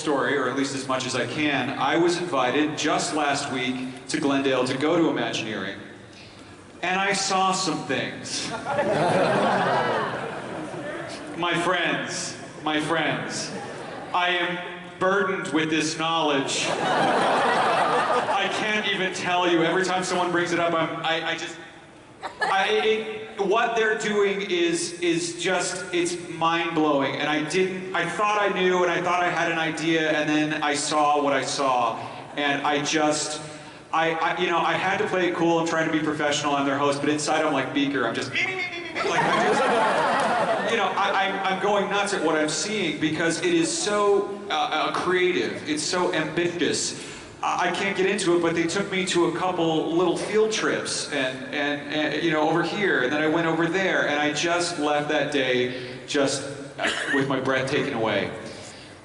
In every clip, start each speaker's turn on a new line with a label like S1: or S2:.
S1: story, or at least as much as I can, I was invited just last week to Glendale to go to Imagineering, and I saw some things. My friends, I am burdened with this knowledge. I can't even tell you. Every time someone brings it up, what they're doing is just, it's mind-blowing. And I thought I knew, and I thought I had an idea, and then I saw what I saw. And I had to play it cool. I'm trying to be professional. I'm their host, but inside I'm like Beaker. I'm just, I'm going nuts at what I'm seeing because it is so creative. It's so ambitious. I can't get into it, but they took me to a couple little field trips and over here, and then I went over there, and I just left that day just with my breath taken away.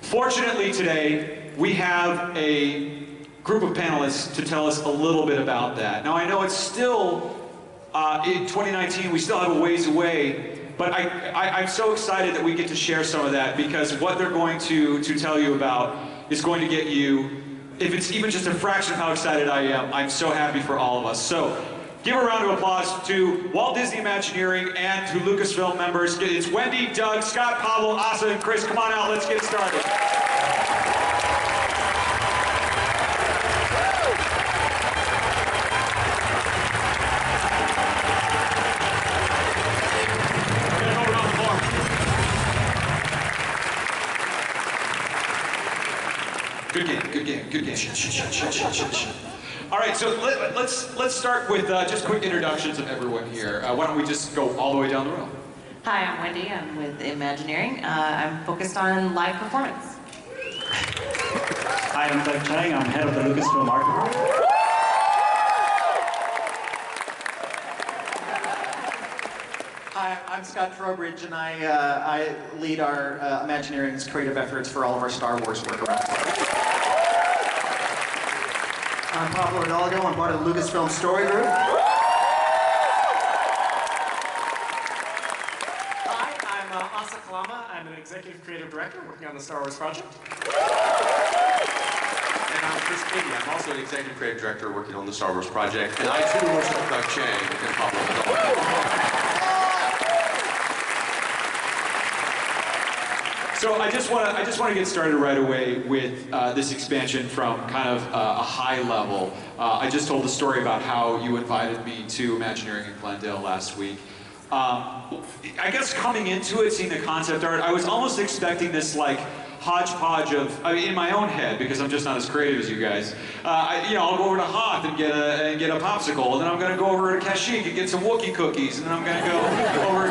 S1: Fortunately today, we have a group of panelists to tell us a little bit about that. Now I know it's still, in 2019, we still have a ways away, but I'm so excited that we get to share some of that because what they're going to tell you about is going to get you, if it's even just a fraction of how excited I am, I'm so happy for all of us. So, give a round of applause to Walt Disney Imagineering and to Lucasfilm members. It's Wendy, Doug, Scott, Pablo, Asa, and Chris. Come on out, let's get started. Good game. All right, so let's start with just quick introductions of everyone here. Why don't we just go all the way down the row?
S2: Hi, I'm Wendy. I'm with Imagineering. I'm focused on live performance.
S3: Hi, I'm Chiang. I'm head of the Lucasfilm art department.
S4: Hi, I'm Scott Trowbridge, and I lead our Imagineering's creative efforts for all of our Star Wars work around the world. I'm Pablo Hidalgo. I'm part of the Lucasfilm Story Group.
S5: Hi, I'm Asa Kalama. I'm an executive creative director working on the Star Wars project.
S6: And I'm Chris Katie. I'm also an executive creative director working on the Star Wars project. And I too worship Chiang and Pablo Hidalgo.
S1: So I just want to get started right away with this expansion from kind of a high level. I just told the story about how you invited me to Imagineering in Glendale last week. I guess coming into it, seeing the concept art, I was almost expecting this like hodgepodge of, in my own head, because I'm just not as creative as you guys. I'll go over to Hoth and get a popsicle, and then I'm going to go over to Kashyyyk and get some Wookiee cookies, and then I'm going to go over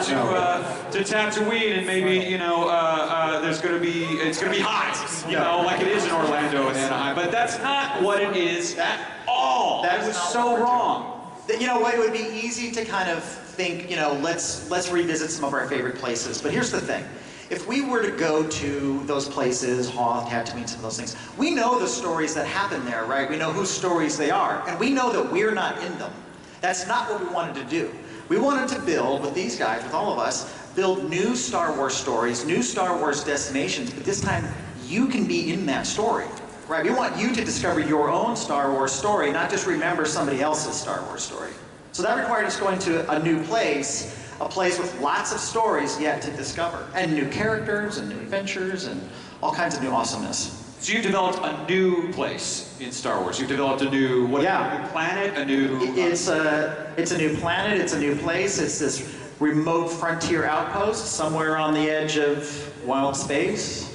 S1: to Tatooine, and maybe it's going to be hot, like it is in Orlando and Anaheim. But that's not what it is at all. That was so wrong.
S4: You know what? It would be easy to kind of think, let's revisit some of our favorite places. But here's the thing. If we were to go to those places, Hoth, Tatooine, some of those things, we know the stories that happen there, right? We know whose stories they are, and we know that we're not in them. That's not what we wanted to do. We wanted to build, with these guys, with all of us, build new Star Wars stories, new Star Wars destinations, but this time you can be in that story, right? We want you to discover your own Star Wars story, not just remember somebody else's Star Wars story. So that required us going to a new place, a place with lots of stories yet to discover, and new characters, and new adventures, and all kinds of new awesomeness.
S1: So you've developed a new place in Star Wars. You've developed a new, a new planet, a new...
S4: It's a new planet, it's a new place, it's this remote frontier outpost somewhere on the edge of wild space.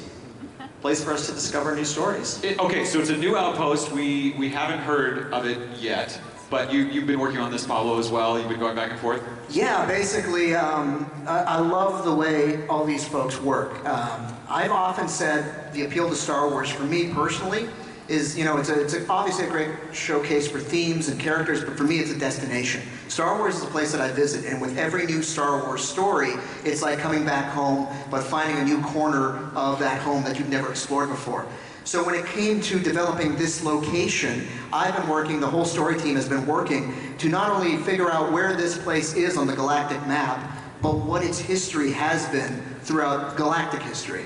S4: Place for us to discover new stories.
S1: Okay, so it's a new outpost. We haven't heard of it yet. But you've been working on this, Pablo, as well. You've been going back and forth?
S7: Yeah, basically, I love the way all these folks work. I've often said the appeal to Star Wars, for me personally, is, it's obviously a great showcase for themes and characters, but for me, it's a destination. Star Wars is a place that I visit, and with every new Star Wars story, it's like coming back home, but finding a new corner of that home that you've never explored before. So when it came to developing this location, I've been working, the whole story team has been working to not only figure out where this place is on the galactic map, but what its history has been throughout galactic history.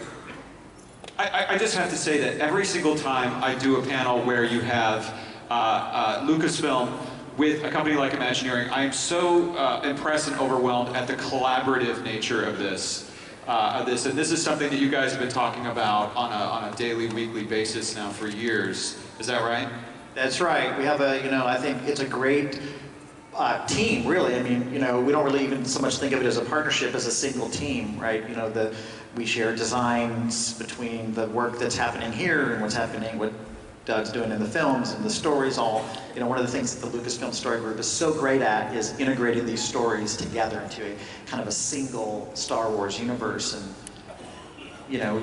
S1: I just have to say that every single time I do a panel where you have Lucasfilm with a company like Imagineering, I am so impressed and overwhelmed at the collaborative nature of this. And this is something that you guys have been talking about on a daily, weekly basis now for years. Is that right?
S4: That's right. We have I think it's a great team, really. I mean, we don't really even so much think of it as a partnership as a single team, right? We share designs between the work that's happening here and what Doug's doing in the films and the stories all. One of the things that the Lucasfilm Story Group is so great at is integrating these stories together into a kind of a single Star Wars universe. And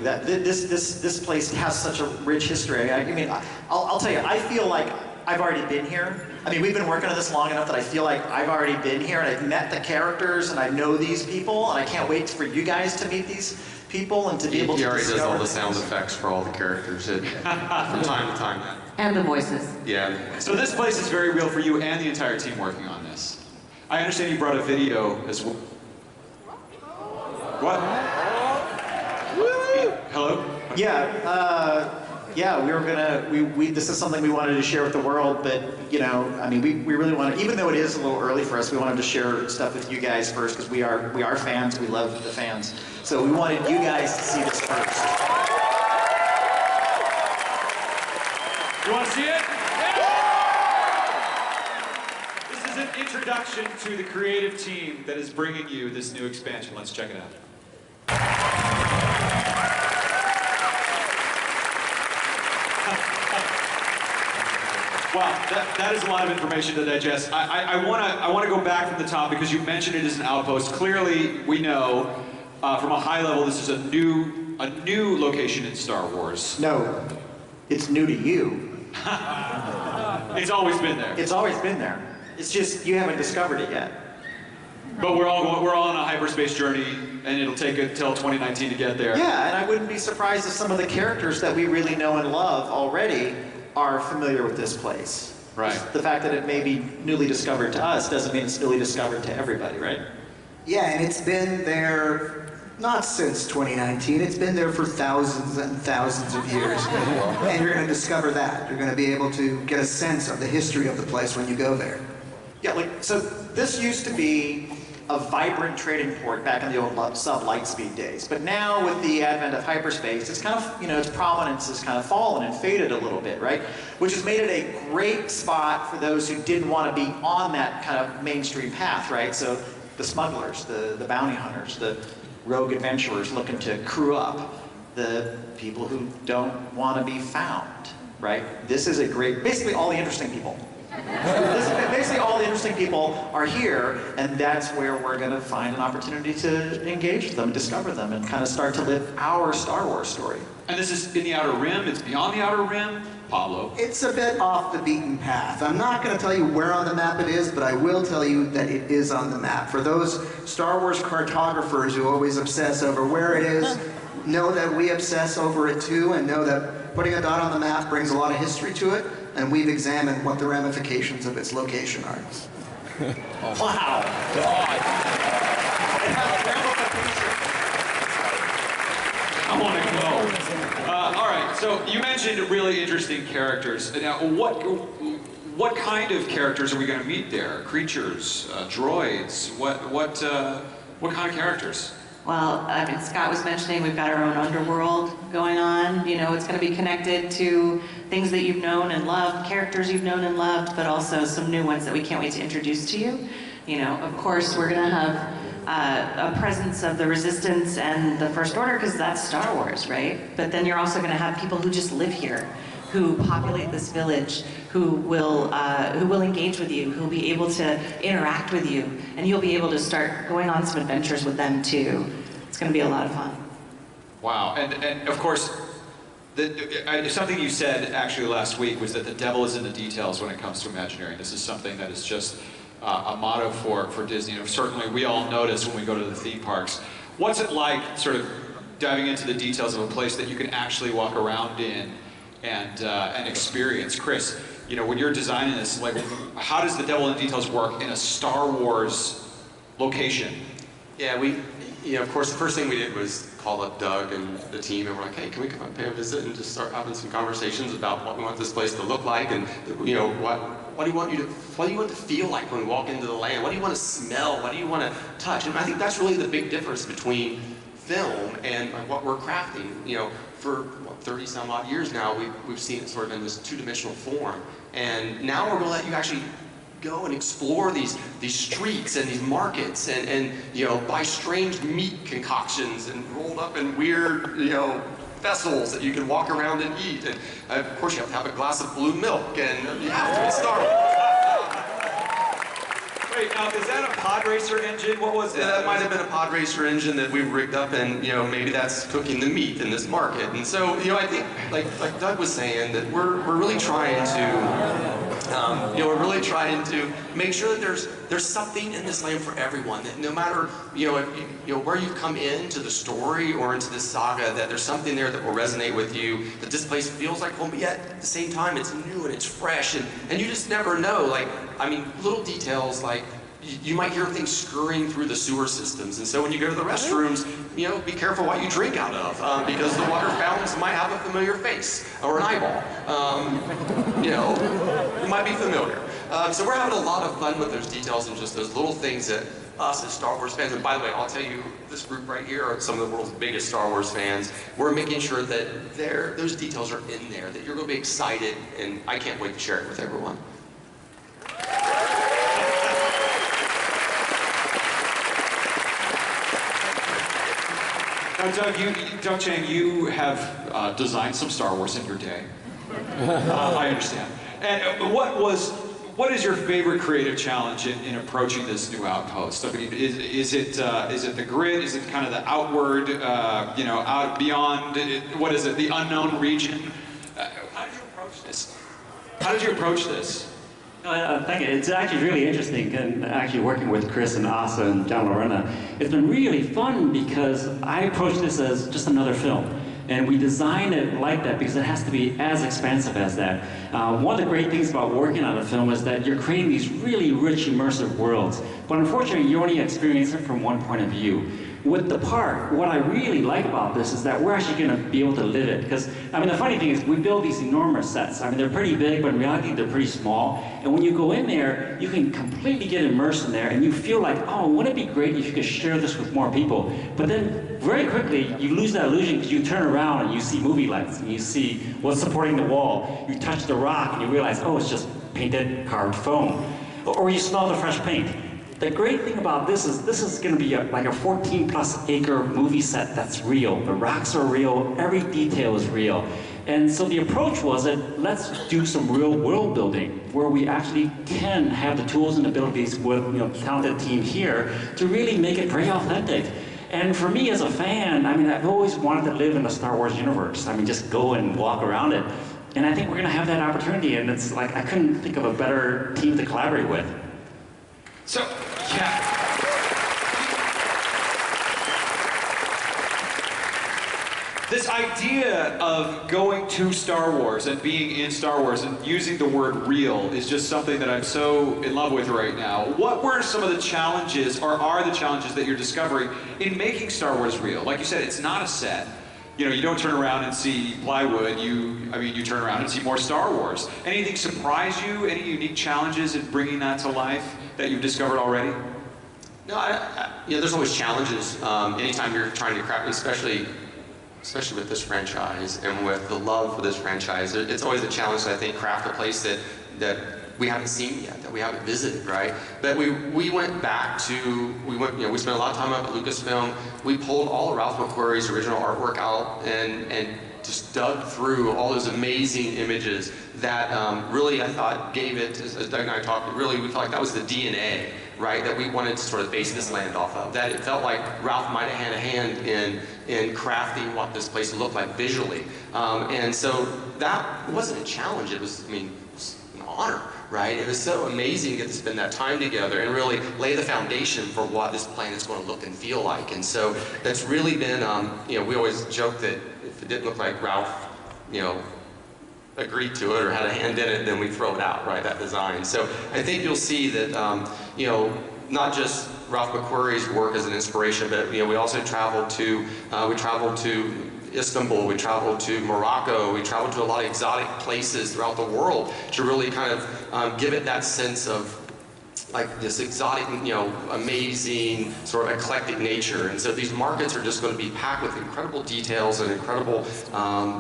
S4: that this place has such a rich history. I'll tell you, I feel like I've already been here. I mean, we've been working on this long enough that I feel like I've already been here and I've met the characters and I know these people and I can't wait for you guys to meet these people and to be able to
S6: already does all the
S4: discover
S6: sound effects for all the characters from time to time.
S2: And the voices.
S6: Yeah.
S1: So this place is very real for you and the entire team working on this. I understand you brought a video as well. What? Hello?
S4: Yeah, this is something we wanted to share with the world, but we really want to, even though it is a little early for us, we wanted to share stuff with you guys first because we are fans, we love the fans. So we wanted you guys to see this first.
S1: You want to see it? Yeah! This is an introduction to the creative team that is bringing you this new expansion. Let's check it out. Wow, that is a lot of information to digest. I want to go back from the top because you mentioned it as an outpost. Clearly, we know from a high level this is a new location in Star Wars.
S4: No, it's new to you.
S1: It's always been there.
S4: It's always been there. It's just you haven't discovered it yet.
S1: But we're all on a hyperspace journey, and it'll take until 2019 to get there.
S4: Yeah, and I wouldn't be surprised if some of the characters that we really know and love already are familiar with this place.
S1: Right.
S4: The fact that it may be newly discovered to us doesn't mean it's newly discovered to everybody, right?
S7: Yeah, and it's been there not since 2019. It's been there for thousands and thousands of years. And you're going to discover that. You're going to be able to get a sense of the history of the place when you go there.
S4: Yeah, so this used to be a vibrant trading port back in the old sub-Lightspeed days. But now with the advent of hyperspace, it's kind of, its prominence has kind of fallen and faded a little bit, right? Which has made it a great spot for those who didn't want to be on that kind of mainstream path, right? So the smugglers, the bounty hunters, the rogue adventurers looking to crew up, the people who don't want to be found, right? This is a great, basically all the interesting people. Basically all the interesting people are here, and that's where we're going to find an opportunity to engage with them, discover them, and kind of start to live our Star Wars story.
S1: And this is in the Outer Rim, it's beyond the Outer Rim. Pablo.
S7: It's a bit off the beaten path. I'm not going to tell you where on the map it is, but I will tell you that it is on the map. For those Star Wars cartographers who always obsess over where it is, know that we obsess over it too, and know that putting a dot on the map brings a lot of history to it, and we've examined what the ramifications of its location are.
S4: Wow. God. It has ramifications.
S1: I want to go. All right, so you mentioned really interesting characters. Now, what kind of characters are we going to meet there? Creatures, droids? What kind of characters?
S2: Well, I mean, Scott was mentioning we've got our own underworld going on. It's going to be connected to things that you've known and loved, characters you've known and loved, but also some new ones that we can't wait to introduce to you. Of course, we're going to have a presence of the Resistance and the First Order because that's Star Wars, right? But then you're also going to have people who just live here, who populate this village, who will engage with you, who'll be able to interact with you, and you'll be able to start going on some adventures with them too. It's going to be a lot of fun.
S1: Wow, and of course, something you said actually last week was that the devil is in the details when it comes to Imagineering. This is something that is just a motto for Disney. Certainly we all notice when we go to the theme parks. What's it like sort of diving into the details of a place that you can actually walk around in and experience? Chris, when you're designing this, like, how does the devil in the details work in a Star Wars location?
S6: Yeah, of course, the first thing we did was call up Doug and the team, and we're like, hey, can we come up and pay a visit and just start having some conversations about what we want this place to look like, and what do you want to feel like when we walk into the land? What do you want to smell? What do you want to touch? And I think that's really the big difference between film and what we're crafting. For 30 some odd years now, we've seen it sort of in this two-dimensional form, and now we're going to let you actually go and explore these streets and these markets and buy strange meat concoctions and rolled up in weird vessels that you can walk around and eat. And of course you have to have a glass of blue milk, and you have to. It's Star Wars.
S1: Wait, now is that a pod racer engine? What was that?
S6: Yeah, that might have been a pod racer engine that we've rigged up, and maybe that's cooking the meat in this market. And so I think like Doug was saying, that we're really trying to we're really trying to make sure that there's something in this land for everyone. That no matter where you come into the story or into this saga, that there's something there that will resonate with you. That this place feels like home, but yet at the same time it's new and it's fresh, and you just never know. Little details like you might hear things scurrying through the sewer systems, and so when you go to the restrooms, be careful what you drink out of, because the water fountains might have a familiar face or an eyeball. It might be familiar. So we're having a lot of fun with those details and just those little things that us as Star Wars fans, and by the way, I'll tell you, this group right here are some of the world's biggest Star Wars fans. We're making sure that those details are in there, that you're going to be excited, and I can't wait to share it with everyone.
S1: Now, Doug Chiang, you have designed some Star Wars in your day. I understand. And what is your favorite creative challenge in approaching this new outpost? I mean, is it the grid? Is it kind of the outward, out beyond? What is it? The unknown region? How did you approach this? How did you approach this?
S3: Thank you. It's actually really interesting, and actually working with Chris and Asa and John Lorena, it's been really fun because I approach this as just another film. And we design it like that because it has to be as expansive as that. One of the great things about working on a film is that you're creating these really rich, immersive worlds. But unfortunately, you only experience it from one point of view. With the park, what I really like about this is that we're actually going to be able to live it. Because, the funny thing is we build these enormous sets. They're pretty big, but in reality, they're pretty small. And when you go in there, you can completely get immersed in there, and you feel like, oh, wouldn't it be great if you could share this with more people? But then, very quickly, you lose that illusion because you turn around and you see movie lights, and you see what's supporting the wall. You touch the rock, and you realize, oh, it's just painted, carved foam. Or you smell the fresh paint. The great thing about this is going to be like a 14+ acre movie set that's real. The rocks are real, every detail is real. And so the approach was that let's do some real world building where we actually can have the tools and abilities with talented team here to really make it very authentic. And for me as a fan, I've always wanted to live in the Star Wars universe. Just go and walk around it. And I think we're going to have that opportunity, and it's like I couldn't think of a better team to collaborate with.
S1: So, yeah. This idea of going to Star Wars and being in Star Wars and using the word real is just something that I'm so in love with right now. What were some of the challenges, or are the challenges that you're discovering in making Star Wars real? Like you said, it's not a set. You don't turn around and see plywood, you turn around and see more Star Wars. Anything surprise you? Any unique challenges in bringing that to life that you've discovered already?
S6: No, there's always challenges. Anytime you're trying to craft, especially with this franchise and with the love for this franchise, it's always a challenge to, I think, craft a place that we haven't seen yet, that we haven't visited, right? But we went back to, we spent a lot of time up at Lucasfilm. We pulled all of Ralph McQuarrie's original artwork out and just dug through all those amazing images that really, I thought, gave it, as Doug and I talked, really, we felt like that was the DNA, right, that we wanted to sort of base this land off of. That it felt like Ralph might have had a hand in crafting what this place looked like visually. And so that wasn't a challenge, it was, it was an honor. Right? It was so amazing to get to spend that time together and really lay the foundation for what this planet's going to look and feel like. And so that's really been, we always joke that if it didn't look like Ralph, agreed to it or had a hand in it, then we throw it out, right? That design. So I think you'll see that, not just Ralph McQuarrie's work as an inspiration, but we also traveled to Istanbul, we traveled to Morocco, we traveled to a lot of exotic places throughout the world to really kind of give it that sense of like this exotic, amazing, sort of eclectic nature. And so these markets are just going to be packed with incredible details and incredible,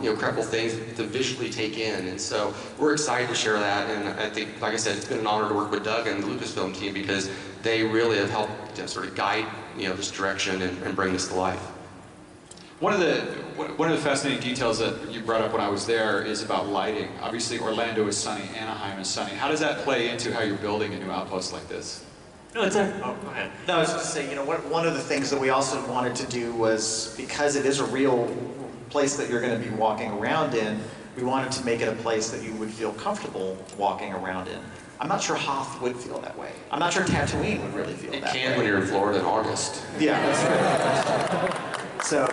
S6: incredible things to visually take in. And so we're excited to share that. And I think, like I said, it's been an honor to work with Doug and the Lucasfilm team because they really have helped sort of guide, this direction and bring this to life.
S1: One of the fascinating details that you brought up when I was there is about lighting. Obviously, Orlando is sunny, Anaheim is sunny. How does that play into how you're building a new outpost like this?
S3: No, go ahead.
S4: No, I was just saying, one of the things that we also wanted to do was, because it is a real place that you're going to be walking around in, we wanted to make it a place that you would feel comfortable walking around in. I'm not sure Hoth would feel that way. I'm not sure Tatooine would really feel that way.
S6: It can when you're in Florida in August.
S4: Yeah, that's right. So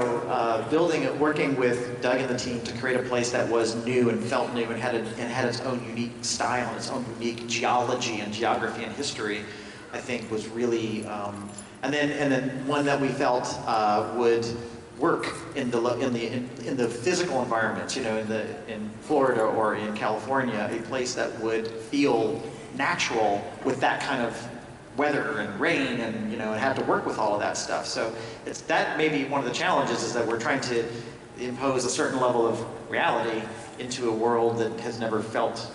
S4: working with Doug and the team to create a place that was new and felt new and had its own unique style and its own unique geology and geography and history, I think was really, and then one that we felt would work in the physical environments, in Florida or in California, a place that would feel natural with that kind of weather and rain and have to work with all of that stuff. So that may be one of the challenges, is that we're trying to impose a certain level of reality into a world that has never felt,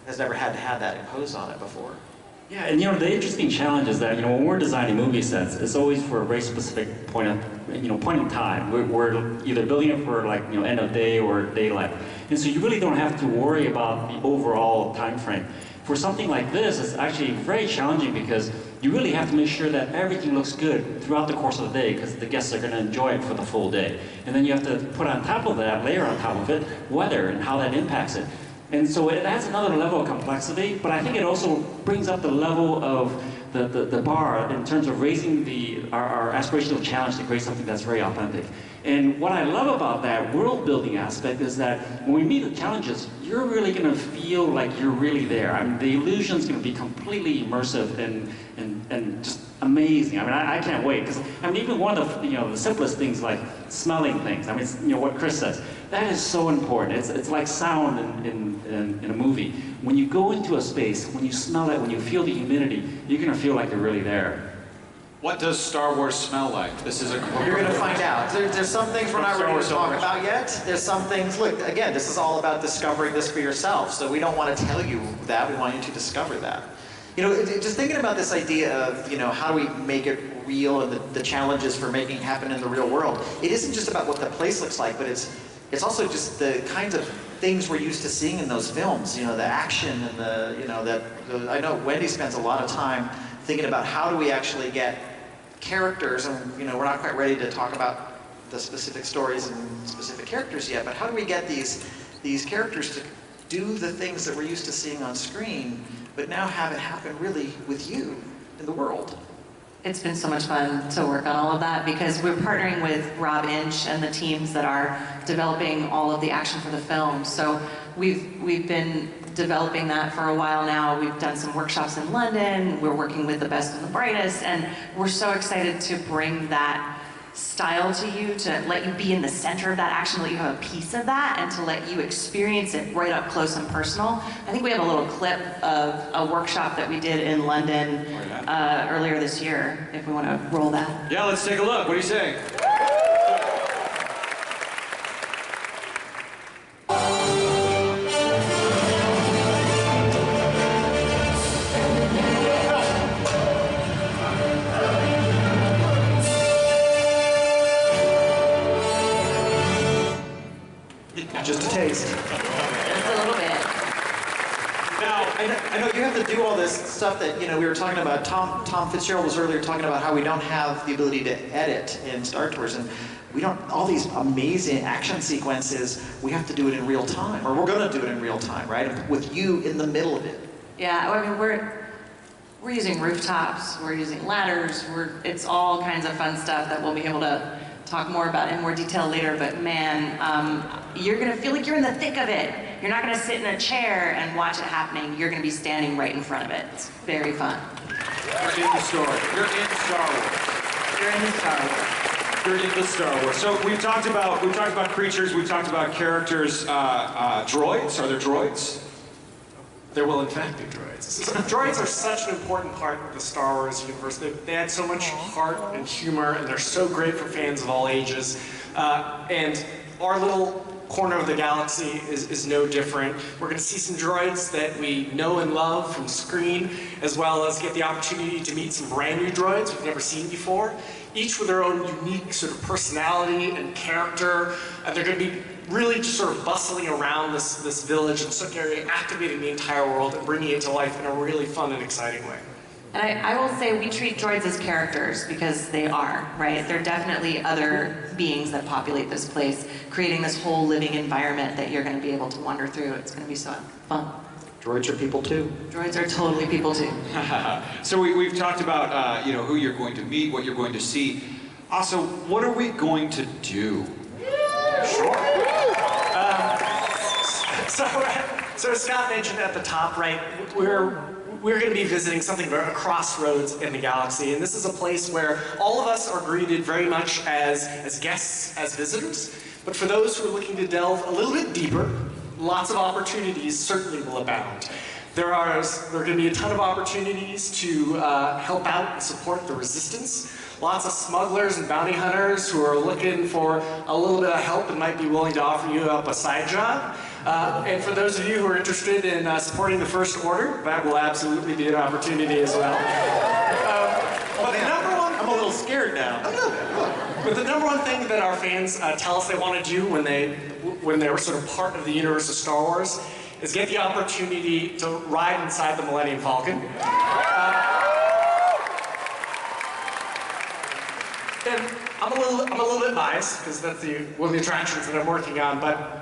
S4: has never had to have that imposed on it before.
S3: Yeah, and the interesting challenge is that when we're designing movie sets, it's always for a very specific point in time. We're either building it for end of day or daylight, and so you really don't have to worry about the overall time frame. For something like this, it's actually very challenging because you really have to make sure that everything looks good throughout the course of the day, because the guests are going to enjoy it for the full day. And then you have to put on top of that, layer on top of it, weather and how that impacts it. And so it adds another level of complexity, but I think it also brings up the level of the bar in terms of raising our aspirational challenge to create something that's very authentic. And what I love about that world building aspect is that when we meet the challenges, you're really going to feel like you're really there. I mean, the illusion's going to be completely immersive and just amazing. I mean, I can't wait, because even one of the simplest things like smelling things. I mean, it's, what Chris says, that is so important. It's like sound in a movie. When you go into a space, when you smell it, when you feel the humidity, you're going to feel like you're really there.
S1: What does Star Wars smell like? This is a...
S4: You're going to find out. There's some things we're not ready to talk about yet. There's some things, look, again, this is all about discovering this for yourself. So we don't want to tell you that. We want you to discover that. Just thinking about this idea of, how do we make it real and the challenges for making it happen in the real world. It isn't just about what the place looks like, but it's also just the kinds of things we're used to seeing in those films. The action and I know Wendy spends a lot of time thinking about how do we actually get characters, and we're not quite ready to talk about the specific stories and specific characters yet, but how do we get these characters to do the things that we're used to seeing on screen, but now have it happen really with you in the world?
S2: It's been so much fun to work on all of that, because we're partnering with Rob Inch and the teams that are developing all of the action for the film. So we've been developing that for a while now. We've done some workshops in London. We're working with the best and the brightest, and we're so excited to bring that style to you, to let you be in the center of that action, let you have a piece of that, and to let you experience it right up close and personal. I think we have a little clip of a workshop that we did in London earlier this year, if we want to roll that.
S1: Yeah, let's take a look. What do you say?
S4: Just a taste.
S2: Just a little bit.
S4: Now, I know you have to do all this stuff that, we were talking about. Tom Fitzgerald was earlier talking about how we don't have the ability to edit in Star Tours, and we don't, all these amazing action sequences, we have to do it in real time, or we're going to do it in real time, right? With you in the middle of it.
S2: Yeah, I mean, we're using rooftops, we're using ladders, it's all kinds of fun stuff that we'll be able to talk more about in more detail later, but man, you're gonna feel like you're in the thick of it. You're not gonna sit in a chair and watch it happening. You're gonna be standing right in front of it. It's very fun.
S1: You're in the story. You're in Star Wars.
S2: You're in the Star Wars.
S1: You're in the Star Wars. So we've talked about creatures. We've talked about characters. Droids. Are there droids?
S5: There will in fact be droids. So droids are such an important part of the Star Wars universe. They add so much heart and humor, and they're so great for fans of all ages. And our little corner of the galaxy is no different. We're going to see some droids that we know and love from screen, as well as get the opportunity to meet some brand new droids we've never seen before, each with their own unique sort of personality and character. And they're going to be really just sort of bustling around this village and sort of activating the entire world and bringing it to life in a really fun and exciting way.
S2: And I will say we treat droids as characters because they are, right? They're definitely other beings that populate this place, creating this whole living environment that you're going to be able to wander through. It's going to be so fun.
S4: Droids are people too.
S2: Droids are totally people too.
S1: So we've talked about who you're going to meet, what you're going to see. Also, what are we going to do?
S5: Sure. So as Scott mentioned at the top, right, we're going to be visiting something of a crossroads in the galaxy, and this is a place where all of us are greeted very much as guests, as visitors. But for those who are looking to delve a little bit deeper, lots of opportunities certainly will abound. There are going to be a ton of opportunities to help out and support the resistance. Lots of smugglers and bounty hunters who are looking for a little bit of help and might be willing to offer you up a side job. And for those of you who are interested in supporting the First Order, that will absolutely be an opportunity as well. But the number one...
S4: I'm a little scared now.
S5: But the number one thing that our fans tell us they want to do when they're sort of part of the universe of Star Wars is get the opportunity to ride inside the Millennium Falcon. And I'm a little bit biased because that's one of the attractions that I'm working on, but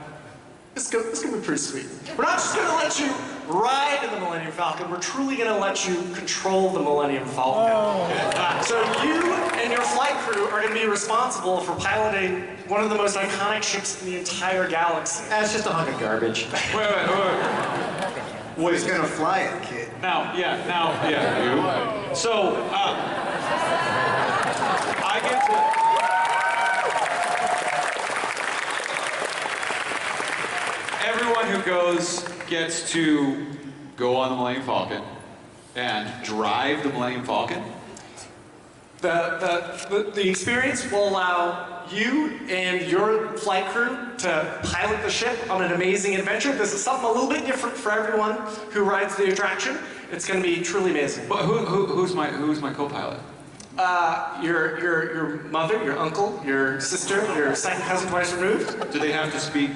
S5: it's gonna be pretty sweet. We're not just gonna let you ride in the Millennium Falcon, we're truly gonna let you control the Millennium Falcon. So you and your flight crew are gonna be responsible for piloting one of the most iconic ships in the entire galaxy.
S4: That's just a hunk of garbage.
S1: Wait.
S7: Who's gonna fly it, kid?
S1: Now, you. So, I get to... Everyone who goes gets to go on the Millennium Falcon and drive the Millennium Falcon.
S5: The experience will allow you and your flight crew to pilot the ship on an amazing adventure. This is something a little bit different for everyone who rides the attraction. It's going to be truly amazing.
S1: But who's my co-pilot?
S5: Your mother, your uncle, your sister, your second cousin twice removed.
S1: Do they have to speak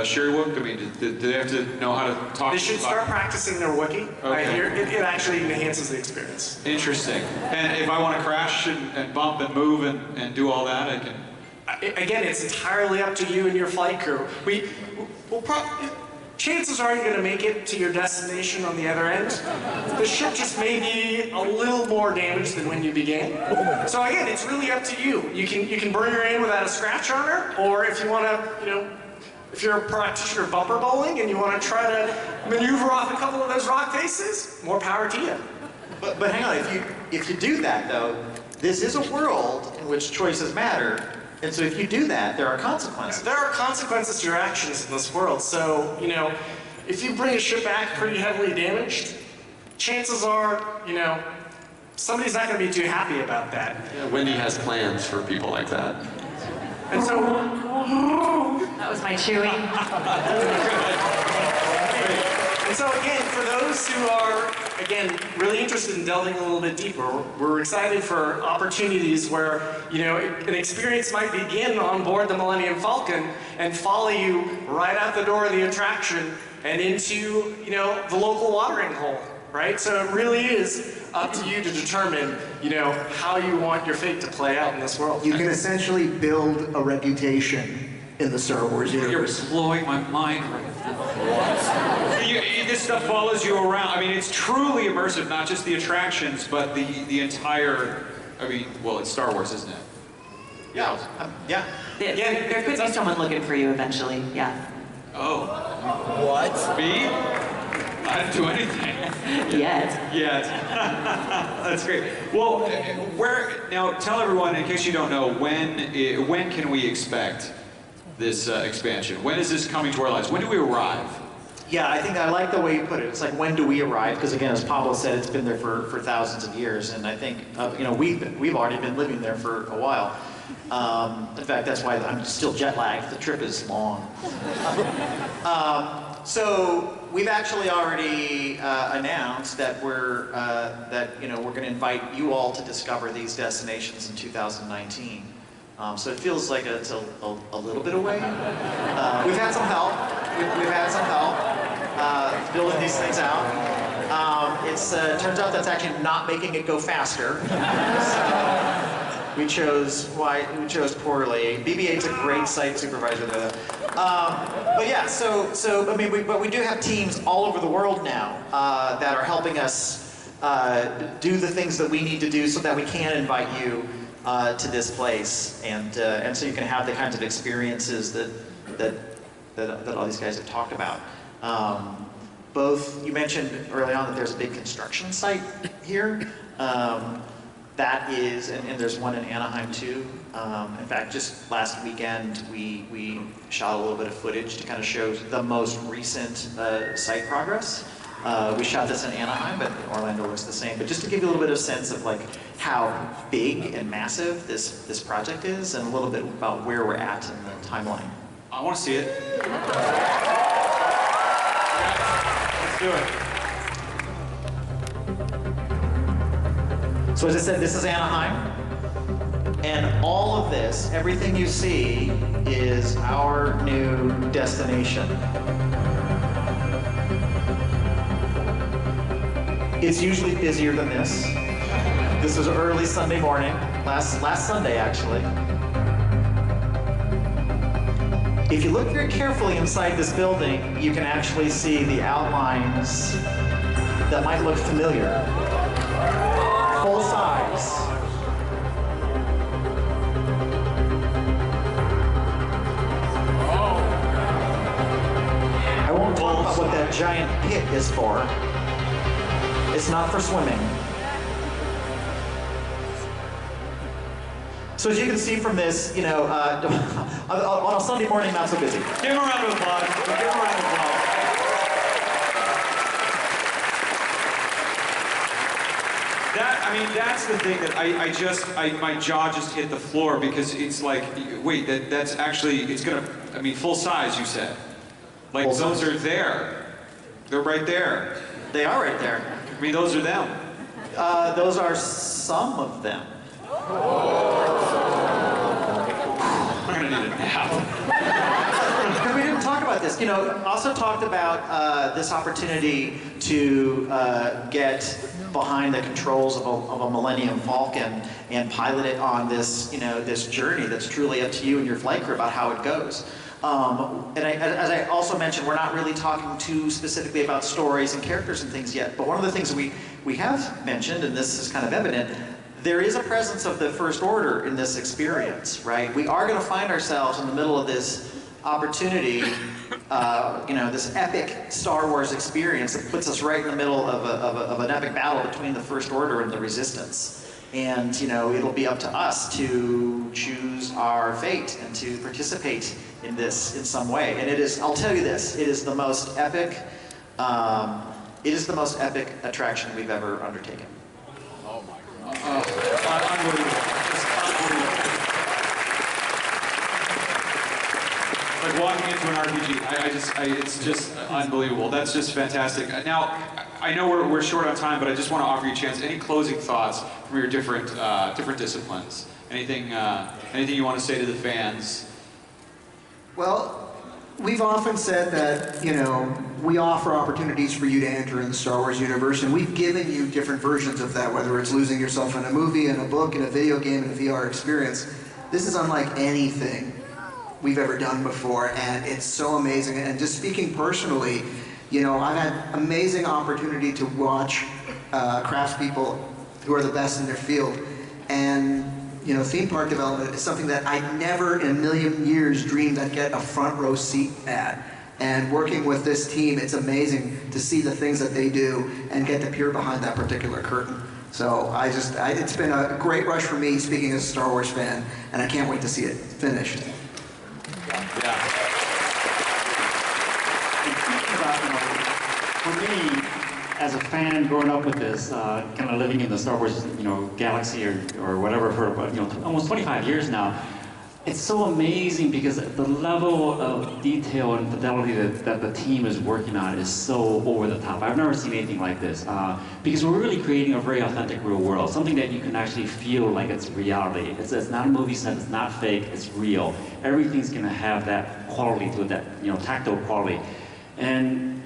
S1: Sherwook? I mean, do they have to know how to talk?
S5: They should start practicing their Wookiee.
S1: Okay.
S5: It actually enhances the experience.
S1: Interesting. And if I want to crash and bump and move and do all that, I can...
S5: Again, it's entirely up to you and your flight crew. Chances are you're going to make it to your destination on the other end. The ship just may be a little more damaged than when you began. So again, it's really up to you. You can bring her in without a scratch on her, or if you want to, if you're a practitioner of bumper bowling and you want to try to maneuver off a couple of those rock faces, more power to you.
S4: But hang on, if you do that though, this is a world in which choices matter. And so if you do that, there are consequences.
S5: There are consequences to your actions in this world. So, if you bring a ship back pretty heavily damaged, chances are, somebody's not going to be too happy about that.
S6: Yeah, Wendy has plans for people like that.
S5: And so...
S2: That was my chewing.
S5: And so again, for those who are, again, really interested in delving a little bit deeper, we're excited for opportunities where, an experience might begin on board the Millennium Falcon and follow you right out the door of the attraction and into, the local watering hole, right? So it really is up to you to determine, how you want your fate to play out in this world.
S7: You can essentially build a reputation in the Star Wars universe.
S1: You're blowing my mind right now. What? This stuff follows you around. I mean, it's truly immersive, not just the attractions, but the entire... it's Star Wars, isn't it?
S4: Yeah. Yeah.
S2: There could be someone looking for you eventually, yeah.
S1: Oh.
S8: What?
S1: Me? I didn't do anything.
S2: Yet.
S1: Yet. That's great. Well, now tell everyone, in case you don't know, when can we expect this expansion? When is this coming to our lives? When do we arrive?
S4: Yeah, I think I like the way you put it. It's like, when do we arrive? Because again, as Pablo said, it's been there for thousands of years, and I think we've already been living there for a while. In fact, that's why I'm still jet lagged. The trip is long. So we've actually already announced that we're going to invite you all to discover these destinations in 2019. So it feels like it's a little bit away. We've had some help. We've had some help building these things out. It turns out that's actually not making it go faster. So we chose poorly. BB-8's a great site supervisor there. But yeah, so I mean, but we do have teams all over the world now that are helping us do the things that we need to do so that we can invite you to this place, and so you can have the kinds of experiences that all these guys have talked about. Both, you mentioned early on that there's a big construction site here. That is, and there's one in Anaheim too. In fact, just last weekend we shot a little bit of footage to kind of show the most recent site progress. We shot this in Anaheim, but Orlando looks the same. But just to give you a little bit of sense of like how big and massive this project is, and a little bit about where we're at in the timeline.
S1: I want to see it. Let's do it.
S4: So as I said, this is Anaheim, and all of this, everything you see, is our new destination. It's usually busier than this. This was early Sunday morning, last Sunday actually. If you look very carefully inside this building, you can actually see the outlines that might look familiar. Full size. I won't talk about what that giant pit is for. It's not for swimming. So as you can see from this, on a Sunday morning, not so busy.
S1: Give him a round of applause. Give him a round of applause. That's the thing that my jaw just hit the floor, because it's like, wait, that's actually, it's gonna, full size, you said. Like,
S4: Full
S1: those
S4: size.
S1: are there. They're right there.
S4: They are right there.
S1: Those are them.
S4: Those are some of them.
S1: I'm gonna need a nap.
S4: Because we didn't talk about this. Also talked about this opportunity to get behind the controls of a Millennium Falcon and pilot it on this, this journey that's truly up to you and your flight crew about how it goes. And as I also mentioned, we're not really talking too specifically about stories and characters and things yet, but one of the things we have mentioned, and this is kind of evident, there is a presence of the First Order in this experience, right? We are going to find ourselves in the middle of this opportunity, this epic Star Wars experience that puts us right in the middle of an epic battle between the First Order and the Resistance. And, it'll be up to us to choose our fate and to participate in this in some way. And it is, I'll tell you this, it is the most epic, attraction we've ever undertaken.
S1: Oh my God. Unbelievable. Just unbelievable. Like walking into an RPG. It's just unbelievable. That's just fantastic. Now, I know we're short on time, but I just want to offer you a chance. Any closing thoughts from your different disciplines? Anything you want to say to the fans?
S7: Well, we've often said that, we offer opportunities for you to enter in the Star Wars universe, and we've given you different versions of that, whether it's losing yourself in a movie, in a book, in a video game, in a VR experience. This is unlike anything we've ever done before, and it's so amazing. And just speaking personally, I've had amazing opportunity to watch craftspeople who are the best in their field, and theme park development is something that I never in a million years dreamed I'd get a front row seat at. And working with this team, it's amazing to see the things that they do and get to peer behind that particular curtain. So it's been a great rush for me, speaking as a Star Wars fan, and I can't wait to see it finished.
S1: Yeah.
S3: For me, as a fan growing up with this, kind of living in the Star Wars, galaxy or whatever for about, almost 25 years now, it's so amazing because the level of detail and fidelity that the team is working on is so over the top. I've never seen anything like this because we're really creating a very authentic real world, something that you can actually feel like it's reality. It's not a movie set, it's not fake, it's real. Everything's gonna have that quality to it, that tactile quality. And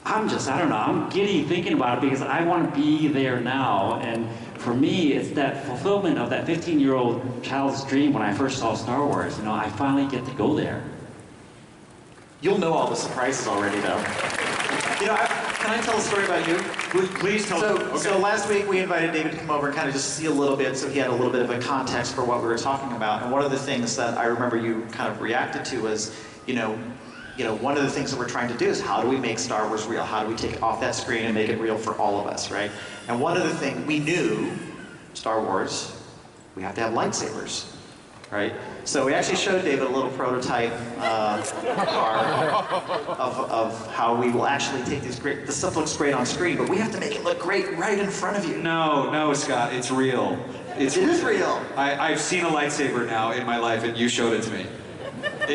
S3: I don't know, I'm giddy thinking about it because I want to be there now. And for me, it's that fulfillment of that 15-year-old child's dream when I first saw Star Wars. I finally get to go there.
S4: You'll know all the surprises already, though. Can I tell a story about you?
S1: Please tell me. Okay.
S4: So last week we invited David to come over and kind of just see a little bit, so he had a little bit of a context for what we were talking about. And one of the things that I remember you kind of reacted to was, one of the things that we're trying to do is how do we make Star Wars real? How do we take it off that screen and make it real for all of us, right? And one of the things we knew, Star Wars, we have to have lightsabers, right? So we actually showed David a little prototype of how we will actually take these great. The stuff looks great on screen, but we have to make it look great right in front of you.
S1: No, Scott, it's real.
S4: It is real.
S1: I've seen a lightsaber now in my life, and you showed it to me. I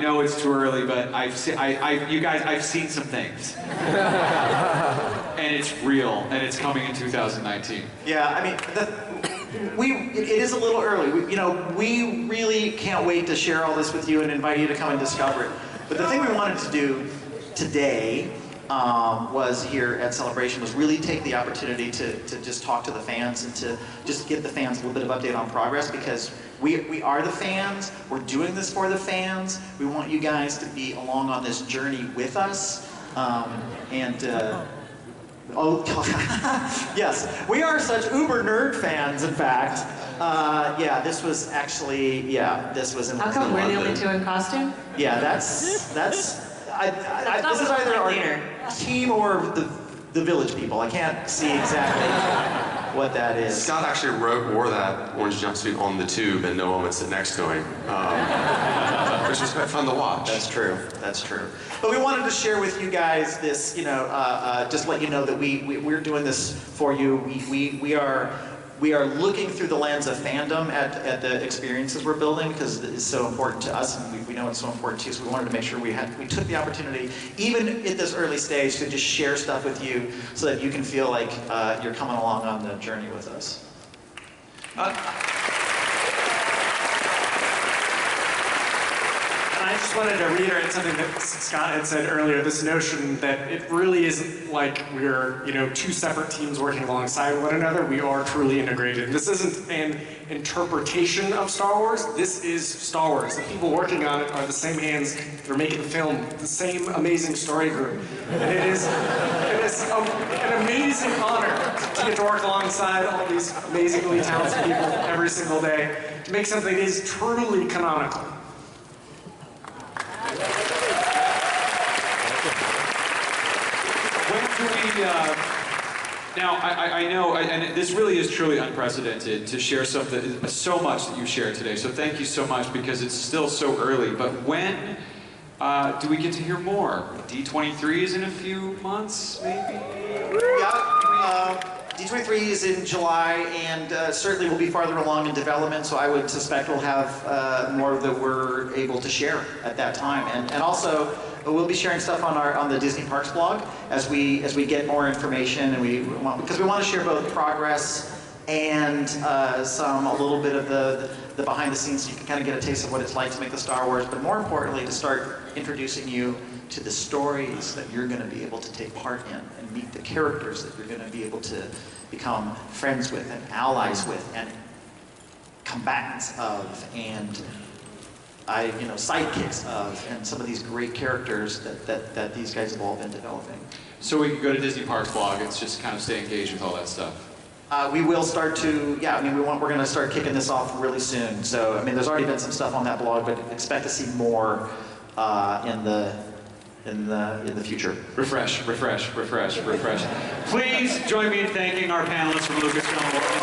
S1: know it's too early, but I've seen some things, and it's real, and it's coming in 2019.
S4: Yeah, I mean, it is a little early. We really can't wait to share all this with you and invite you to come and discover it. But the thing we wanted to do today was here at Celebration was really take the opportunity to just talk to the fans and to just give the fans a little bit of update on progress, because we are the fans. We're doing this for the fans. We want you guys to be along on this journey with us. Yes, we are such uber nerd fans, in fact. This was actually, this was in the
S2: How come we're the
S4: middle
S2: only
S4: of
S2: two in costume?
S4: Yeah, this is either our team or the village people. I can't see exactly what that is.
S6: Scott actually wore that orange jumpsuit on the tube, and no one would sit next to him, which was quite fun to watch.
S4: That's true. That's true. But we wanted to share with you guys this, just let you know that we're doing this for you. We are looking through the lens of fandom at the experiences we're building, because it's so important to us, and we know it's so important to you. So we wanted to make sure we took the opportunity, even at this early stage, to just share stuff with you, so that you can feel like you're coming along on the journey with us.
S5: I just wanted to reiterate something that Scott had said earlier, this notion that it really isn't like we're, two separate teams working alongside one another. We are truly integrated. This isn't an interpretation of Star Wars. This is Star Wars. The people working on it are the same hands that are making the film, the same amazing story group. And it is an amazing honor to get to work alongside all these amazingly talented people every single day to make something that is truly canonical.
S1: Now, I know, and this really is truly unprecedented to share something, so much that you shared today, so thank you so much, because it's still so early, but when do we get to hear more? D23 is in a few months, maybe?
S4: Yeah, D23 is in July, and certainly we'll be farther along in development, so I would suspect we'll have more that we're able to share at that time. And also, we'll be sharing stuff on the Disney Parks blog as we get more information, and because we want to share both progress and a little bit of the behind the scenes, so you can kind of get a taste of what it's like to make the Star Wars, but more importantly, to start introducing you to the stories that you're going to be able to take part in, and meet the characters that you're going to be able to become friends with and allies with and combatants of and sidekicks of, and some of these great characters that these guys have all been developing.
S1: So we can go to Disney Parks blog and just kind of stay engaged with all that stuff.
S4: We will start to, we're going to start kicking this off really soon. So, there's already been some stuff on that blog, but expect to see more in the future.
S1: Refresh. Please join me in thanking our panelists from Lucasfilm.